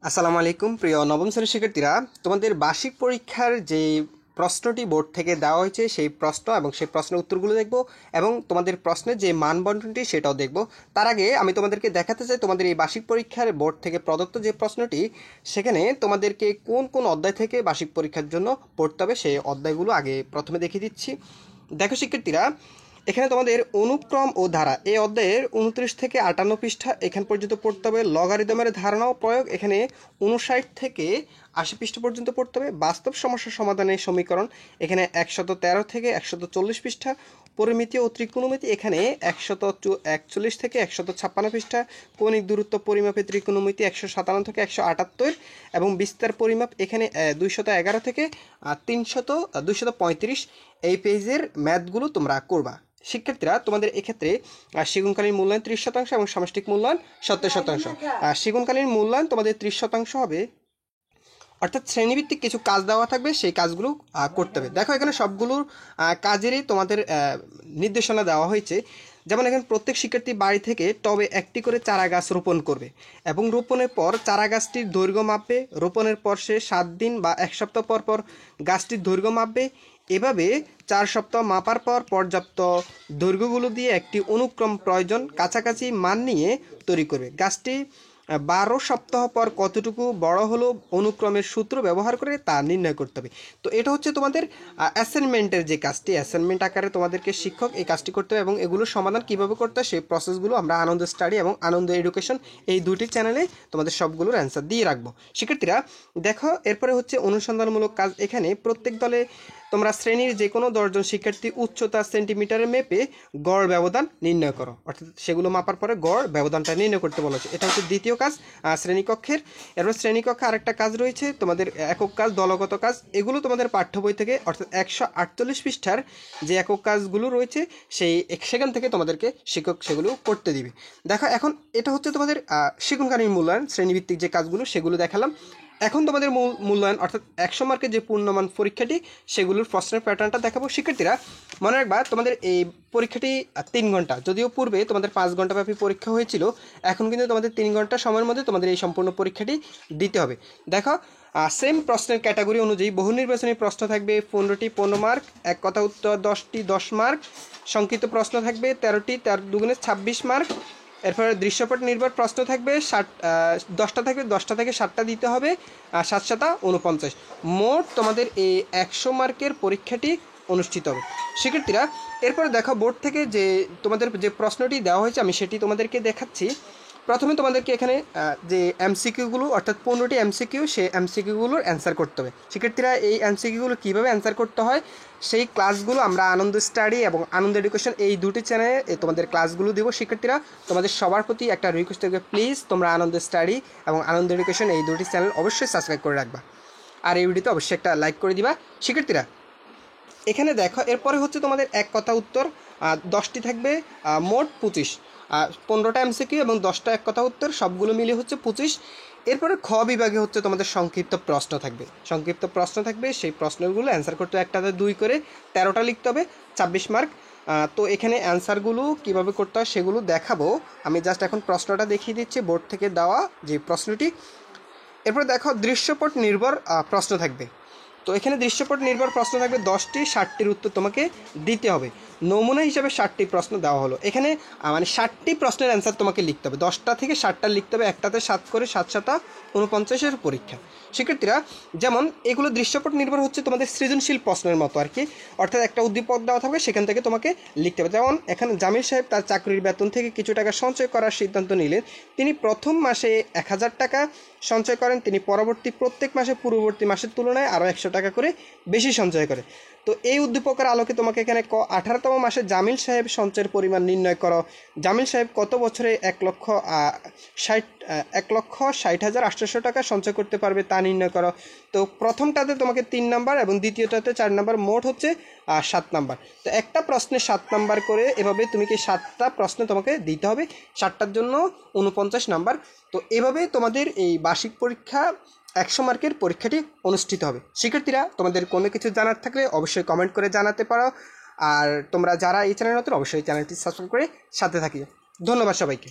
আসসালামু আলাইকুম প্রিয় নবম শ্রেণীর শিক্ষার্থীরা, তোমাদের বার্ষিক পরীক্ষার যে প্রশ্নটি বোর্ড থেকে দেওয়া হয়েছে সেই প্রশ্ন এবং সেই প্রশ্নের উত্তরগুলো দেখব এবং তোমাদের প্রশ্নের যে মানবন্টনটি সেটাও দেখব। তার আগে আমি তোমাদেরকে দেখাতে চাই তোমাদের এই বার্ষিক পরীক্ষার বোর্ড থেকে প্রদত্ত যে প্রশ্নটি, সেখানে তোমাদেরকে কোন কোন অধ্যায় থেকে বার্ষিক পরীক্ষার জন্য পড়তে হবে সেই অধ্যায়গুলো আগে প্রথমে দেখিয়ে দিচ্ছি। দেখো শিক্ষার্থীরা, এখানে তোমাদের অনুক্রম ও ধারা এই অধ্যায়ের 29 থেকে 58 পৃষ্ঠা এখান পর্যন্ত পড়তে হবে। লগারিদমের ধারণা ও প্রয়োগ এখানে 59 থেকে 80 পৃষ্ঠা পর্যন্ত পড়তে হবে। বাস্তব সমস্যা সমাধানের সমীকরণ এখানে 113 থেকে 140 পৃষ্ঠা। পরিমিতি ও ত্রিকোণমিতি এখানে 141 থেকে 156 পৃষ্ঠা। কৌণিক দূরত্ব পরিমাপে ত্রিকোণমিতি 157 থেকে 178 এবং বিস্তার পরিমাপ এখানে 211 থেকে 235 এই পেজের ম্যাথগুলো তোমরা করবা। শিক্ষার্থীরা, তোমাদের এক্ষেত্রে সেগুনকালীন মূল্যায়ন 30% এবং সামষ্টিক মূল্যায়ন 70%। সেগুনকালীন মূল্যায়ন তোমাদের 30% হবে, অর্থাৎ শ্রেণীভিত্তিক কিছু কাজ দেওয়া থাকবে, সেই কাজগুলো করতে হবে। দেখো এখানে সবগুলোর কাজেরই তোমাদের নির্দেশনা দেওয়া হয়েছে। যেমন এখানে প্রত্যেক শিক্ষার্থী বাড়ি থেকে টবে একটি করে চারা গাছ রোপণ করবে এবং রোপণের পর চারা গাছটির দৈর্ঘ্য মাপবে। রোপণের পর সে 7 দিন বা 1 সপ্তাহ পর পর গাছটির দৈর্ঘ্য মাপবে। এভাবে 4 সপ্তাহ মাপার পর পর্যাপ্ত দৈর্ঘ্যগুলো দিয়ে একটি অনুক্রম প্রয়োজন কাছাকাছি মান নিয়ে তৈরি করবে। গাছটি 12 সপ্তাহ পর কতটুকু বড় হলো অনুক্রমের সূত্র ব্যবহার করে তা নির্ণয় করতে হবে। তো এটা হচ্ছে তোমাদের অ্যাসাইনমেন্টের যে কাজটি, অ্যাসাইনমেন্ট আকারে তোমাদেরকে শিক্ষক এই কাজটি করতে হবে এবং এগুলোর সমাধান কীভাবে করতে হয় সেই প্রসেসগুলো আমরা আনন্দ স্টাডি এবং আনন্দ এডুকেশন এই দুটি চ্যানেলে তোমাদের সবগুলোর অ্যান্সার দিয়ে রাখবো। শিক্ষার্থীরা দেখো, এরপরে হচ্ছে অনুসন্ধানমূলক কাজ। এখানে প্রত্যেক দলে তোমরা শ্রেণীর যে কোনো 10 জন শিক্ষার্থী উচ্চতা সেন্টিমিটারে মেপে গড় ব্যবধান নির্ণয় করো, অর্থাৎ সেগুলো মাপার পরে গড় ব্যবধানটা নির্ণয় করতে বলা হচ্ছে। এটা হচ্ছে দ্বিতীয় কাজ শ্রেণীকক্ষের। এরপর শ্রেণীকক্ষে আরেকটা কাজ রয়েছে তোমাদের একক কাজ, দলগত কাজ। এগুলো তোমাদের পাঠ্য বই থেকে অর্থাৎ 148 পৃষ্ঠার যে একক কাজগুলো রয়েছে সেখান থেকে তোমাদেরকে শিক্ষক সেগুলো করতে দিবে। দেখো এখন এটা হচ্ছে তোমাদের সেগুনকালীন মূল্যায়ন শ্রেণীভিত্তিক যে কাজগুলো সেগুলো দেখালাম। এখন তোমাদের মূল্যায়ন অর্থাৎ 100 মার্কের যে পূর্ণমান পরীক্ষাটি সেগুলোর প্রশ্নের প্যাটার্নটা দেখাবো। শিক্ষার্থীরা মনে রাখবা, তোমাদের এই পরীক্ষাটি 3 ঘন্টা, যদিও পূর্বে তোমাদের 5 ঘন্টা ব্যাপী পরীক্ষা হয়েছিল, এখন কিন্তু তোমাদের 3 ঘন্টা সময়ের মধ্যে তোমাদের এই সম্পূর্ণ পরীক্ষাটি দিতে হবে। দেখো সেম প্রশ্নের ক্যাটাগরি অনুযায়ী বহু নির্বাচনী প্রশ্ন থাকবে 15টি 15 মার্ক, এক কথা উত্তর 10টি 10 মার্ক, সংক্ষিপ্ত প্রশ্ন থাকবে 13টি, 13 দুগুণে 26 মার্ক। এরপরে দৃশ্যপট নির্ভর প্রশ্ন থাকবে 10টা থাকবে, 10টা থেকে 7টা দিতে হবে, 7 7 49। মোট তোমাদের এই 100 মার্কের পরীক্ষাটি অনুষ্ঠিত হবে। শিক্ষার্থীরা এরপরে দেখো বোর্ড থেকে যে তোমাদের যে প্রশ্নটি দেওয়া হয়েছে আমি সেটি তোমাদেরকে দেখাচ্ছি। প্রথমে তোমাদেরকে এখানে যে এমসিকিউগুলো অর্থাৎ 15টি এমসিকিউ, সেই এমসিকিউগুলোর অ্যান্সার করতে হবে। শিক্ষার্থীরা এই এমসিকিউগুলো কীভাবে অ্যান্সার করতে হয় সেই ক্লাসগুলো আমরা আনন্দ স্টাডি এবং আনন্দ এডুকেশন এই দুটি চ্যানেলে তোমাদের ক্লাসগুলো দেবো। শিক্ষার্থীরা তোমাদের সবার প্রতি একটা রিকোয়েস্ট থাকবে, প্লিজ তোমরা আনন্দ স্টাডি এবং আনন্দ এডুকেশন এই দুটি চ্যানেল অবশ্যই সাবস্ক্রাইব করে রাখবা আর এই ভিডিওতে অবশ্যই একটা লাইক করে দিবা। শিক্ষার্থীরা এখানে দেখো এরপরে হচ্ছে তোমাদের এক কথা উত্তর 10টি থাকবে, মোট 25, 15টা এমসিকিউ এবং 10টা এক কথা উত্তর, সবগুলো মিলিয়ে হচ্ছে 25। এরপরে খ বিভাগে হচ্ছে তোমাদের সংক্ষিপ্ত প্রশ্ন থাকবে, সংক্ষিপ্ত প্রশ্ন থাকবে, সেই প্রশ্নগুলো অ্যান্সার করতে একটাতে 2 করে 13টা লিখতে হবে, 26 মার্ক। তো এখানে অ্যান্সারগুলো কীভাবে করতে হয় সেগুলো দেখাবো। আমি জাস্ট এখন প্রশ্নটা দেখিয়ে দিচ্ছি বোর্ড থেকে দেওয়া যে প্রশ্নটি। এরপরে দেখো দৃশ্যপট নির্ভর প্রশ্ন থাকবে। তো এখানে দৃশ্যপট নির্ভর প্রশ্ন থাকবে 10টি, 60টির উত্তর তোমাকে দিতে হবে। নমুনা হিসাবে 60টি প্রশ্ন দেওয়া হলো। এখানে মানে 60টি প্রশ্নের অ্যান্সার তোমাকে লিখতে হবে, 10টা থেকে 60টা লিখতে হবে, একটাতে 7 করে 7 7 49 পরীক্ষা। শিক্ষার্থীরা যেমন এগুলো দৃশ্যপট নির্ভর হচ্ছে তোমাদের সৃজনশীল প্রশ্নের মতো আর কি, অর্থাৎ একটা উদ্দীপক দেওয়া থাকবে, সেখান থেকে তোমাকে লিখতে হবে। যেমন এখানে জামিল সাহেব তার চাকরির বেতন থেকে কিছু টাকা সঞ্চয় করার সিদ্ধান্ত নিলেন। তিনি প্রথম মাসে 1000 টাকা সঞ্চয় করেন, তিনি পরবর্তী প্রত্যেক মাসে পূর্ববর্তী মাসের তুলনায় আরও 100 টাকা করে বেশি সঞ্চয় করে। তো এই উদ্দীপকের আলোকে তোমাকে এখানে 18তম মাসে জামিল সাহেব সঞ্চয়ের পরিমাণ নির্ণয় করো। জামিল সাহেব কত বছরে 1,60,800 টাকা সঞ্চয় করতে পারবে তা নির্ণয় করো। তো প্রথমটাতে তোমাকে 3 নাম্বার এবং দ্বিতীয়টাতে 4 নাম্বার, মোট হচ্ছে 7 নাম্বার। তো একটা প্রশ্নে 7 নাম্বার করে এভাবে তুমি কি 7টা প্রশ্ন তোমাকে দিতে হবে, 7টার জন্য 49 নাম্বার। তো এভাবে তোমাদের এই বার্ষিক পরীক্ষা 100 মার্কের পরীক্ষাটি অনুষ্ঠিত হবে। শিক্ষার্থীরা তোমাদের কোনো কিছু জানার থাকলে অবশ্যই কমেন্ট করে জানাতে পারো। আর তোমরা যারা এই চ্যানেল নতুন অবশ্যই চ্যানেলটি সাবস্ক্রাইব করে সাথে থাকিও। ধন্যবাদ সবাইকে।